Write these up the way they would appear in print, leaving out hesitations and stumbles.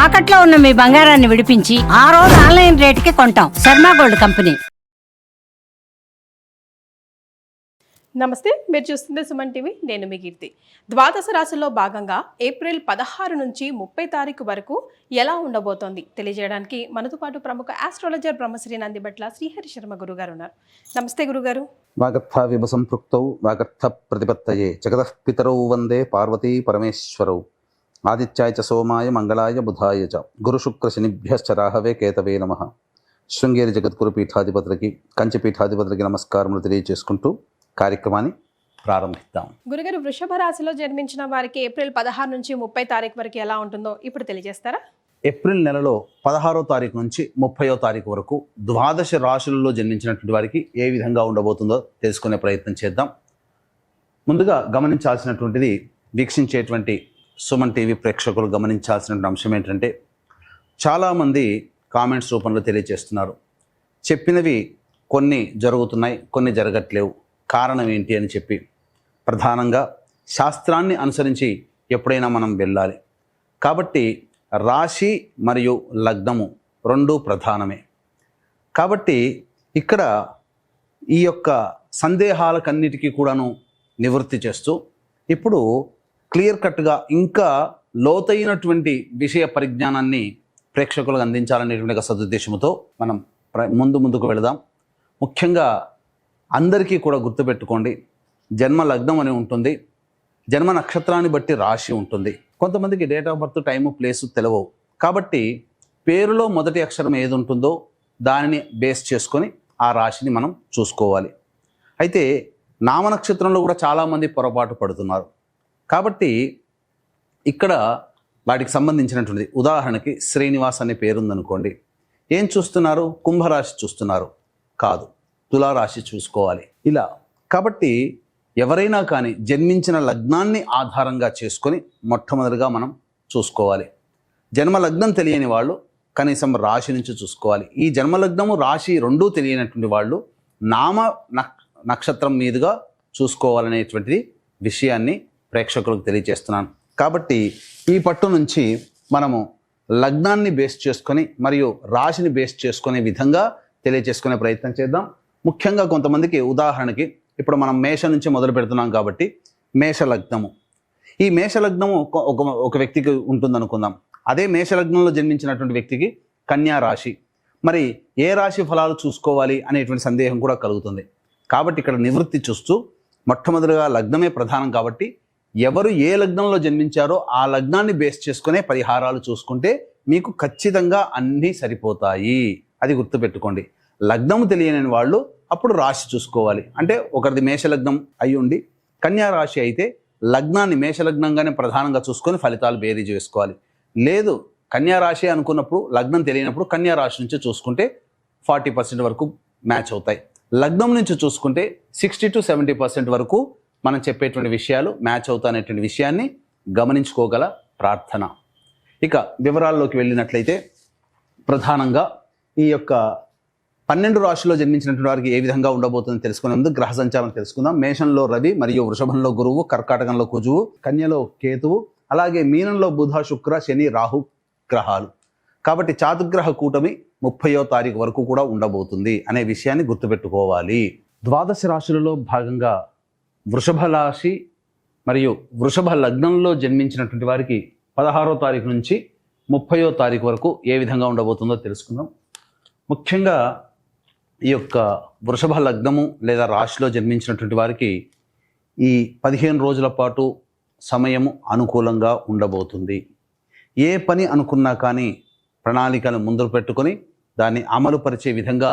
తాకట్లో ఉన్న మీ బంగారాన్ని విడిపించి ఆ రోజు ఆన్లైన్ రేటుకి కొంటాం. Sharma gold company. నమస్తే, మీరు చూస్తుంది సుమన్ టీవీ. నేను మీ కీర్తి. ద్వాదశ రాశుల్లో భాగంగా ఏప్రిల్ 16 నుంచి 30 తారీఖు వరకు ఎలా ఉండబోతోంది తెలియజేయడానికి మనతో పాటు ప్రముఖ ఆస్ట్రాలజర్ బ్రహ్మశ్రీ నందిబట్ల శ్రీహరి శర్మ గురుగారు ఉన్నారు. నమస్తే గురుగారు. వాగర్థ విభ సంపృక్తౌ వాగర్థ ప్రతిపత్తయే జగతః పితరౌ వందే పార్వతీ పరమేశ్వరౌ ఆదిత్యాయ చ సోమాయ మంగళాయ బుధాయ చ గురు శుక్ర శనిభ్యశ్చ రాహవే కేతవే నమః. శృంగేరి జగద్గురు పీఠాధిపతులకి కంచి పీఠాధిపతులకి నమస్కారములు తెలియజేసుకుంటూ కార్యక్రమాన్ని ప్రారంభిద్దాం. గురుగారు, వృషభ రాశిలో జన్మించిన వారికి ఏప్రిల్ 16 నుంచి 30 తారీఖు వరకు ఎలా ఉంటుందో ఇప్పుడు తెలియజేస్తారా? ఏప్రిల్ నెలలో 16వ తారీఖు నుంచి 30వ తారీఖు వరకు ద్వాదశ రాశులలో జన్మించినటువంటి వారికి ఏ విధంగా ఉండబోతుందో తెలుసుకునే ప్రయత్నం చేద్దాం. ముందుగా గమనించాల్సినటువంటిది, వీక్షించేటువంటి సుమన్ టీవీ ప్రేక్షకులు గమనించాల్సినటువంటి అంశం ఏంటంటే, చాలామంది కామెంట్స్ రూపంలో తెలియజేస్తున్నారు, చెప్పినవి కొన్ని జరుగుతున్నాయి, కొన్ని జరగట్లేవు, కారణం ఏంటి అని చెప్పి. ప్రధానంగా శాస్త్రాన్ని అనుసరించి ఎప్పుడైనా మనం వెళ్ళాలి. కాబట్టి రాశి మరియు లగ్నము రెండూ ప్రధానమే. కాబట్టి ఇక్కడ ఈ యొక్క సందేహాలకన్నిటికీ కూడాను నివృత్తి చేస్తూ ఇప్పుడు క్లియర్ కట్గా ఇంకా లోతైనటువంటి విషయ పరిజ్ఞానాన్ని ప్రేక్షకులకు అందించాలనేటువంటి ఒక సదుద్దేశంతో మనం ముందుకు వెళదాం. ముఖ్యంగా అందరికీ కూడా గుర్తుపెట్టుకోండి, జన్మ లగ్నం అని ఉంటుంది, జన్మ నక్షత్రాన్ని బట్టి రాశి ఉంటుంది. కొంతమందికి date of birth, time, place తెలవవు. కాబట్టి పేరులో మొదటి అక్షరం ఏది ఉంటుందో దానిని బేస్ చేసుకొని ఆ రాశిని మనం చూసుకోవాలి. అయితే నామ నక్షత్రంలో కూడా చాలామంది పొరపాటు పడుతున్నారు. కాబట్టి ఇక్కడ వాటికి సంబంధించినటువంటిది, ఉదాహరణకి శ్రీనివాస్ అనే పేరుందనుకోండి, ఏం చూస్తున్నారు? కుంభరాశి చూస్తున్నారు, కాదు, తులారాశి చూసుకోవాలి. ఇలా కాబట్టి ఎవరైనా కానీ జన్మించిన లగ్నాన్ని ఆధారంగా చేసుకొని మొట్టమొదటిగా మనం చూసుకోవాలి. జన్మ లగ్నం తెలియని వాళ్ళు కనీసం రాశి నుంచి చూసుకోవాలి. ఈ జన్మలగ్నము రాశి రెండూ తెలియనటువంటి వాళ్ళు నామ నక్షత్రం మీదుగా చూసుకోవాలనేటువంటిది విషయాన్ని ప్రేక్షకులకు తెలియజేస్తున్నాను. కాబట్టి ఈ పట్టు నుంచి మనము లగ్నాన్ని బేస్ చేసుకొని మరియు రాశిని బేస్ చేసుకునే విధంగా తెలియజేసుకునే ప్రయత్నం చేద్దాం. ముఖ్యంగా కొంతమందికి, ఉదాహరణకి ఇప్పుడు మనం మేష నుంచి మొదలు పెడుతున్నాం కాబట్టి మేషలగ్నము, ఈ మేషలగ్నము ఒక వ్యక్తికి ఉంటుందనుకుందాం. అదే మేషలగ్నంలో జన్మించినటువంటి వ్యక్తికి కన్యా రాశి. మరి ఏ రాశి ఫలాలు చూసుకోవాలి అనేటువంటి సందేహం కూడా కలుగుతుంది. కాబట్టి ఇక్కడ నివృత్తి చూస్తూ మొట్టమొదటిగా లగ్నమే ప్రధానం. కాబట్టి ఎవరు ఏ లగ్నంలో జన్మించారో ఆ లగ్నాన్ని బేస్ చేసుకునే పరిహారాలు చూసుకుంటే మీకు ఖచ్చితంగా అన్నీ సరిపోతాయి. అది గుర్తుపెట్టుకోండి. లగ్నము తెలియని వాళ్ళు అప్పుడు రాశి చూసుకోవాలి. అంటే ఒకరిది మేషలగ్నం అయి ఉండి కన్యా రాశి అయితే లగ్నాన్ని మేషలగ్నంగానే ప్రధానంగా చూసుకొని ఫలితాలు బేరీజ్ వేసుకోవాలి. లేదు కన్యా రాశి అనుకున్నప్పుడు లగ్నం తెలియనప్పుడు కన్యా రాశి నుంచి చూసుకుంటే 40% వరకు మ్యాచ్ అవుతాయి. లగ్నం నుంచి చూసుకుంటే 60 to 70% వరకు మనం చెప్పేటువంటి విషయాలు మ్యాచ్ అవుతాయనేటువంటి విషయాన్ని గమనించుకోగల ప్రార్థన. ఇక వివరాల్లోకి వెళ్ళినట్లయితే, ప్రధానంగా ఈ యొక్క 12 రాశుల్లో జన్మించినటువంటి వారికి ఏ విధంగా ఉండబోతుందని తెలుసుకునే ముందు గ్రహ సంచారం తెలుసుకుందాం. మేషంలో రవి మరియు వృషభంలో గురువు, కర్కాటకంలో కుజువు, కన్యలో కేతువు, అలాగే మీనంలో బుధ, శుక్ర, శని, రాహు గ్రహాలు. కాబట్టి చాతుర్గ్రహ కూటమి 30వ తారీఖు వరకు కూడా ఉండబోతుంది అనే విషయాన్ని గుర్తుపెట్టుకోవాలి. ద్వాదశ రాశులలో భాగంగా వృషభ రాశి మరియు వృషభ లగ్నంలో జన్మించినటువంటి వారికి 16వ తారీఖు నుంచి 30వ తారీఖు వరకు ఏ విధంగా ఉండబోతుందో తెలుసుకుందాం. ముఖ్యంగా ఈ యొక్క వృషభ లగ్నము లేదా రాశిలో జన్మించినటువంటి వారికి ఈ 15 రోజుల పాటు సమయము అనుకూలంగా ఉండబోతుంది. ఏ పని అనుకున్నా కానీ ప్రణాళికను ముందు పెట్టుకొని దాన్ని అమలు పరిచే విధంగా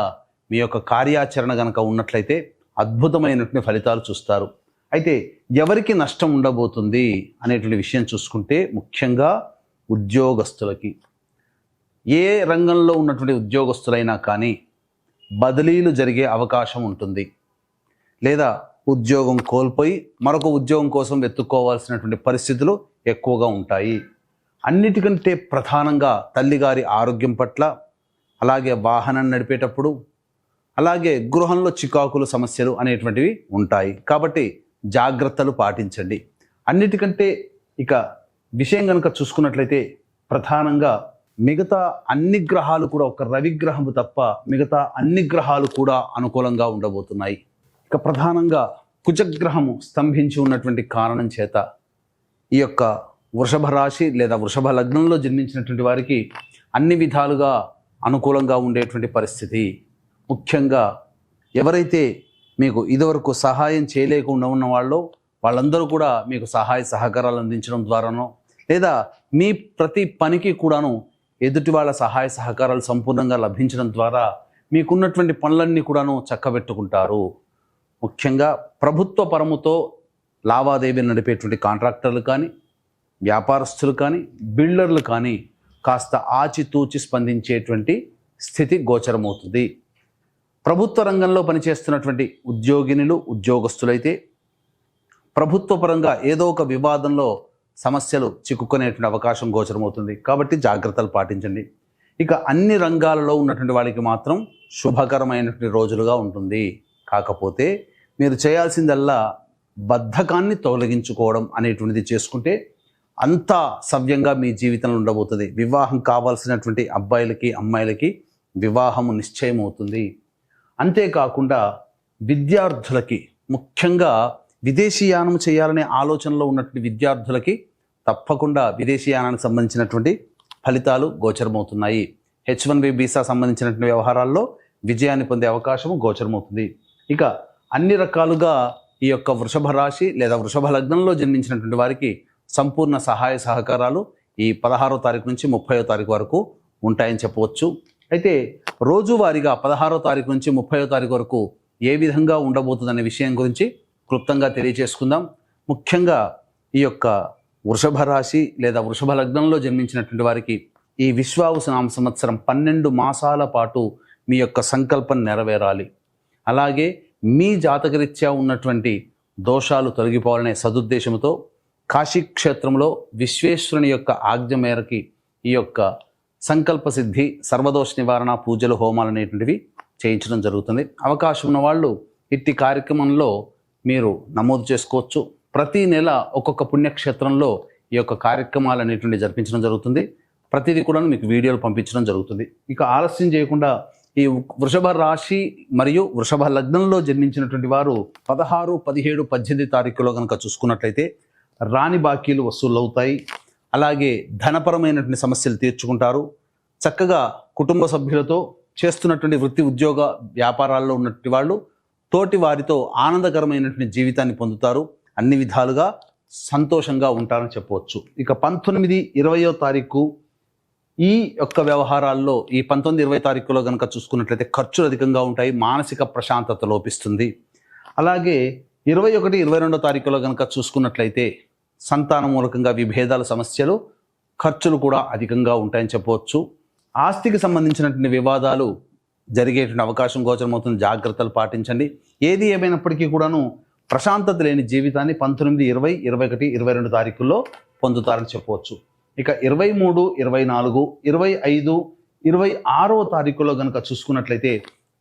మీ యొక్క కార్యాచరణ కనుక ఉన్నట్లయితే అద్భుతమైనటువంటి ఫలితాలు చూస్తారు. అయితే ఎవరికి నష్టం ఉండబోతుంది అనేటువంటి విషయం చూసుకుంటే, ముఖ్యంగా ఉద్యోగస్తులకి, ఏ రంగంలో ఉన్నటువంటి ఉద్యోగస్తులైనా కానీ బదిలీలు జరిగే అవకాశం ఉంటుంది. లేదా ఉద్యోగం కోల్పోయి మరొక ఉద్యోగం కోసం వెతుక్కోవాల్సినటువంటి పరిస్థితులు ఎక్కువగా ఉంటాయి. అన్నిటికంటే ప్రధానంగా తల్లిగారి ఆరోగ్యం పట్ల, అలాగే వాహనం నడిపేటప్పుడు, అలాగే గృహంలో చికాకులు, సమస్యలు అనేటువంటివి ఉంటాయి. కాబట్టి జాగ్రత్తలు పాటించండి. అన్నిటికంటే ఇక విషయం కనుక చూసుకున్నట్లయితే ప్రధానంగా మిగతా అన్ని గ్రహాలు కూడా ఒక రవిగ్రహము తప్ప మిగతా అన్ని గ్రహాలు కూడా అనుకూలంగా ఉండబోతున్నాయి. ఇక ప్రధానంగా కుజగ్రహము స్తంభించి ఉన్నటువంటి కారణం చేత ఈ యొక్క వృషభ రాశి లేదా వృషభ లగ్నంలో జన్మించినటువంటి వారికి అన్ని విధాలుగా అనుకూలంగా ఉండేటువంటి పరిస్థితి. ముఖ్యంగా ఎవరైతే మీకు ఇదివరకు సహాయం చేయలేకుండా ఉన్న వాళ్ళందరూ కూడా మీకు సహాయ సహకారాలు అందించడం ద్వారానో లేదా మీ ప్రతి పనికి కూడాను ఎదుటి వాళ్ళ సహాయ సహకారాలు సంపూర్ణంగా లభించడం ద్వారా మీకున్నటువంటి పనులన్నీ కూడాను చక్కబెట్టుకుంటారు. ముఖ్యంగా ప్రభుత్వ పరముతో లావాదేవీలు నడిపేటువంటి కాంట్రాక్టర్లు కానీ, వ్యాపారస్తులు కానీ, బిల్డర్లు కానీ కాస్త ఆచితూచి స్పందించేటువంటి స్థితి గోచరమవుతుంది. ప్రభుత్వ రంగంలో పనిచేస్తున్నటువంటి ఉద్యోగస్తులైతే ప్రభుత్వ పరంగా ఏదో ఒక వివాదంలో సమస్యలు చిక్కుకునేటువంటి అవకాశం గోచరమవుతుంది. కాబట్టి జాగ్రత్తలు పాటించండి. ఇక అన్ని రంగాలలో ఉన్నటువంటి వాళ్ళకి మాత్రం శుభకరమైనటువంటి రోజులుగా ఉంటుంది. కాకపోతే మీరు చేయాల్సిందల్లా బద్ధకాన్ని తొలగించుకోవడం అనేటువంటిది చేసుకుంటే అంతా సవ్యంగా మీ జీవితంలో ఉండబోతుంది. వివాహం కావాల్సినటువంటి అబ్బాయిలకి అమ్మాయిలకి వివాహము నిశ్చయం అవుతుంది. అంతేకాకుండా విద్యార్థులకి, ముఖ్యంగా విదేశీయానం చేయాలనే ఆలోచనలో ఉన్నటువంటి విద్యార్థులకి తప్పకుండా విదేశీయానానికి సంబంధించినటువంటి ఫలితాలు గోచరమవుతున్నాయి. H1B వీసా సంబంధించినటువంటి వ్యవహారాల్లో విజయాన్ని పొందే అవకాశము గోచరమవుతుంది. ఇక అన్ని రకాలుగా ఈ యొక్క వృషభ రాశి లేదా వృషభ లగ్నంలో జన్మించినటువంటి వారికి సంపూర్ణ సహాయ సహకారాలు ఈ 16వ తారీఖు నుంచి 30వ తారీఖు వరకు ఉంటాయని చెప్పవచ్చు. అయితే రోజువారీగా 16వ తారీఖు నుంచి 30వ తారీఖు వరకు ఏ విధంగా ఉండబోతుందనే విషయం గురించి క్లుప్తంగా తెలియజేసుకుందాం. ముఖ్యంగా ఈ యొక్క వృషభ రాశి లేదా వృషభ లగ్నంలో జన్మించినటువంటి వారికి ఈ విశ్వావసునామ సంవత్సరం 12 మాసాల పాటు మీ యొక్క సంకల్పం నెరవేరాలి. అలాగే మీ జాతకరీత్యా ఉన్నటువంటి దోషాలు తొలగిపోవాలనే సదుద్దేశంతో కాశీక్షేత్రంలో విశ్వేశ్వరుని యొక్క ఆజ్ఞ మేరకి ఈ యొక్క సంకల్ప సిద్ధి, సర్వదోష నివారణ పూజలు, హోమాలు అనేటువంటివి చేయించడం జరుగుతుంది. అవకాశం ఉన్న వాళ్ళు ఇట్టి కార్యక్రమంలో మీరు నమోదు చేసుకోవచ్చు. ప్రతి నెల ఒక్కొక్క పుణ్యక్షేత్రంలో ఈ యొక్క కార్యక్రమాలు అనేటువంటి జరిపించడం జరుగుతుంది. ప్రతిదీ కూడా మీకు వీడియోలు పంపించడం జరుగుతుంది. ఇక ఆలస్యం చేయకుండా ఈ వృషభ రాశి మరియు వృషభ లగ్నంలో జన్మించినటువంటి వారు 16, 17, 18 తారీఖులో కనుక చూసుకున్నట్లయితే రాని బాకీలు వసూలవుతాయి. అలాగే ధనపరమైనటువంటి సమస్యలు తీర్చుకుంటారు. చక్కగా కుటుంబ సభ్యులతో చేస్తున్నటువంటి వృత్తి ఉద్యోగ వ్యాపారాల్లో ఉన్నటువంటి వాళ్ళు తోటి వారితో ఆనందకరమైనటువంటి జీవితాన్ని పొందుతారు. అన్ని విధాలుగా సంతోషంగా ఉంటారని చెప్పవచ్చు. ఇక 19, 20వ తారీఖు ఈ యొక్క వ్యవహారాల్లో ఈ 19, 20 తారీఖులో కనుక చూసుకున్నట్లయితే ఖర్చులు అధికంగా ఉంటాయి. మానసిక ప్రశాంతత లోపిస్తుంది. అలాగే 21, 22వ తారీఖులో కనుక చూసుకున్నట్లయితే సంతాన మూలకంగా విభేదాల సమస్యలు, ఖర్చులు కూడా అధికంగా ఉంటాయని చెప్పవచ్చు. ఆస్తికి సంబంధించినటువంటి వివాదాలు జరిగేటువంటి అవకాశం గోచరమవుతుంది. జాగ్రత్తలు పాటించండి. ఏది ఏమైనప్పటికీ కూడాను ప్రశాంతత లేని జీవితాన్ని 19, 20, 21, 22 తారీఖుల్లో పొందుతారని చెప్పవచ్చు. ఇక 23, 24, 25, 26వ తారీఖులో కనుక చూసుకున్నట్లయితే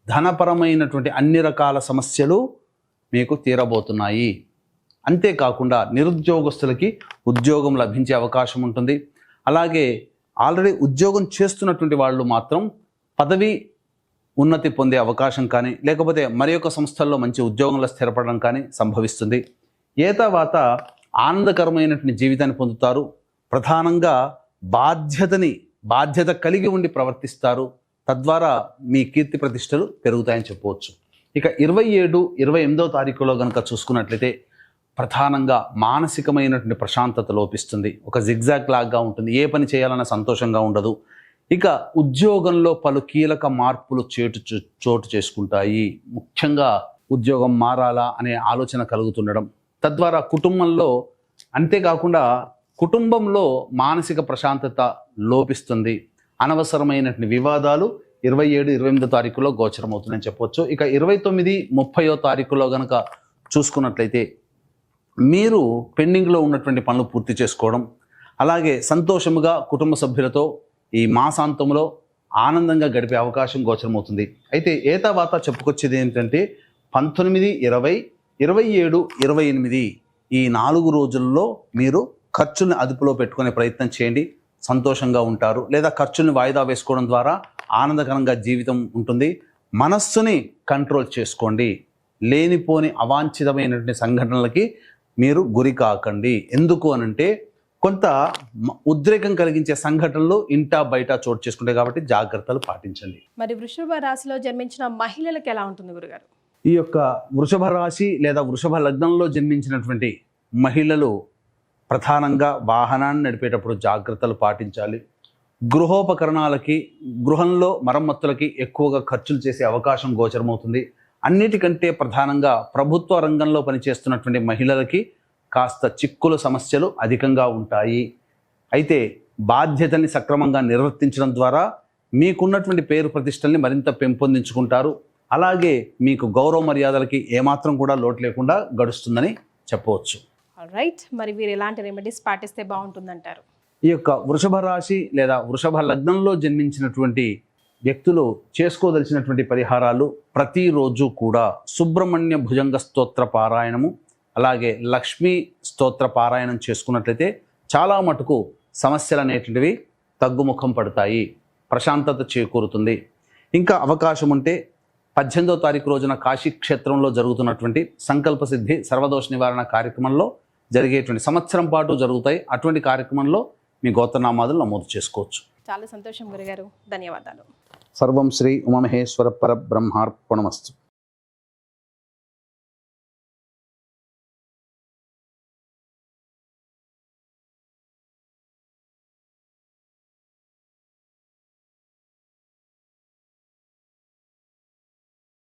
ధనపరమైనటువంటి అన్ని రకాల సమస్యలు మీకు తీరబోతున్నాయి. అంతేకాకుండా నిరుద్యోగస్తులకి ఉద్యోగం లభించే అవకాశం ఉంటుంది. అలాగే ఆల్రెడీ ఉద్యోగం చేస్తున్నటువంటి వాళ్ళు మాత్రం పదవి ఉన్నతి పొందే అవకాశం కానీ లేకపోతే మరి యొక్క సంస్థల్లో మంచి ఉద్యోగంలో స్థిరపడడం కానీ సంభవిస్తుంది. తర్వాత ఆనందకరమైనటువంటి జీవితాన్ని పొందుతారు. ప్రధానంగా బాధ్యత కలిగి ఉండి ప్రవర్తిస్తారు. తద్వారా మీ కీర్తి ప్రతిష్టలు పెరుగుతాయని చెప్పవచ్చు. ఇక 27, 28వ తారీఖులో కనుక చూసుకున్నట్లయితే ప్రధానంగా మానసికమైనటువంటి ప్రశాంతత లోపిస్తుంది. ఒక జిగ్జాగ్ లాగా ఉంటుంది. ఏ పని చేయాలన్నా సంతోషంగా ఉండదు. ఇక ఉద్యోగంలో పలు కీలక మార్పులు చోటు చేసుకుంటాయి. ముఖ్యంగా ఉద్యోగం మారాలా అనే ఆలోచన కలుగుతుండడం, తద్వారా కుటుంబంలో మానసిక ప్రశాంతత లోపిస్తుంది. అనవసరమైనటువంటి వివాదాలు 27, 28వ తారీఖులో గోచరమవుతుందని చెప్పవచ్చు. ఇక 29, 30వ తారీఖులో కనుక చూసుకున్నట్లయితే మీరు పెండింగ్లో ఉన్నటువంటి పనులు పూర్తి చేసుకోవడం, అలాగే సంతోషముగా కుటుంబ సభ్యులతో ఈ మాసాంతంలో ఆనందంగా గడిపే అవకాశం గోచరమవుతుంది. అయితే ఏతావాత చెప్పుకొచ్చేది ఏంటంటే 19, 20, 27, 28 ఈ 4 రోజుల్లో మీరు ఖర్చుల్ని అదుపులో పెట్టుకునే ప్రయత్నం చేయండి. సంతోషంగా ఉంటారు, లేదా ఖర్చుల్ని వాయిదా వేసుకోవడం ద్వారా ఆనందకరంగా జీవితం ఉంటుంది. మనస్సుని కంట్రోల్ చేసుకోండి. లేనిపోని అవాంఛితమైనటువంటి సంఘటనలకి మీరు గురి కాకండి. ఎందుకు అనంటే కొంత ఉద్రేకం కలిగించే సంఘటనలు ఇంటా బయట చోటు చేసుకుంటాయి కాబట్టి జాగ్రత్తలు పాటించండి. మరి వృషభ రాశిలో జన్మించిన మహిళలకు ఎలా ఉంటుంది గురుగారు? ఈ యొక్క వృషభ రాశి లేదా వృషభ లగ్నంలో జన్మించినటువంటి మహిళలు ప్రధానంగా వాహనాన్ని నడిపేటప్పుడు జాగ్రత్తలు పాటించాలి. గృహోపకరణాలకి, గృహంలో మరమ్మతులకి ఎక్కువగా ఖర్చులు చేసే అవకాశం గోచరమవుతుంది. అన్నిటికంటే ప్రధానంగా ప్రభుత్వ రంగంలో పనిచేస్తున్నటువంటి మహిళలకి కాస్త చిక్కుల సమస్యలు అధికంగా ఉంటాయి. అయితే బాధ్యతని సక్రమంగా నిర్వర్తించడం ద్వారా మీకున్నటువంటి పేరు ప్రతిష్టల్ని మరింత పెంపొందించుకుంటారు. అలాగే మీకు గౌరవ మర్యాదలకి ఏమాత్రం కూడా లోటు లేకుండా గడుస్తుందని చెప్పవచ్చు. రైట్, మరి వీరు ఎలాంటి రెమెడీస్ పాటిస్తే బాగుంటుందంటారు? ఈ యొక్క వృషభ రాశి లేదా వృషభ లగ్నంలో జన్మించినటువంటి వ్యక్తులు చేసుకోదలిచినటువంటి పరిహారాలు ప్రతిరోజు కూడా సుబ్రహ్మణ్య భుజంగ స్తోత్ర పారాయణము, అలాగే లక్ష్మీ స్తోత్ర పారాయణం చేసుకున్నట్లయితే చాలా మటుకు సమస్యలు అనేటువంటివి తగ్గుముఖం పడతాయి, ప్రశాంతత చేకూరుతుంది. ఇంకా అవకాశం ఉంటే 18వ తారీఖు రోజున కాశీ క్షేత్రంలో జరుగుతున్నటువంటి సంకల్ప సిద్ధి సర్వదోష నివారణ కార్యక్రమంలో జరిగేటువంటి సంవత్సరం పాటు జరుగుతాయి. అటువంటి కార్యక్రమంలో మీ గోత్రనామాదులు నమోదు చేసుకోవచ్చు. చాలా సంతోషం గురుగారు, ధన్యవాదాలు. సర్వం శ్రీ ఉమామహేశ్వర పరబ్రహ్మార్పణమస్తు.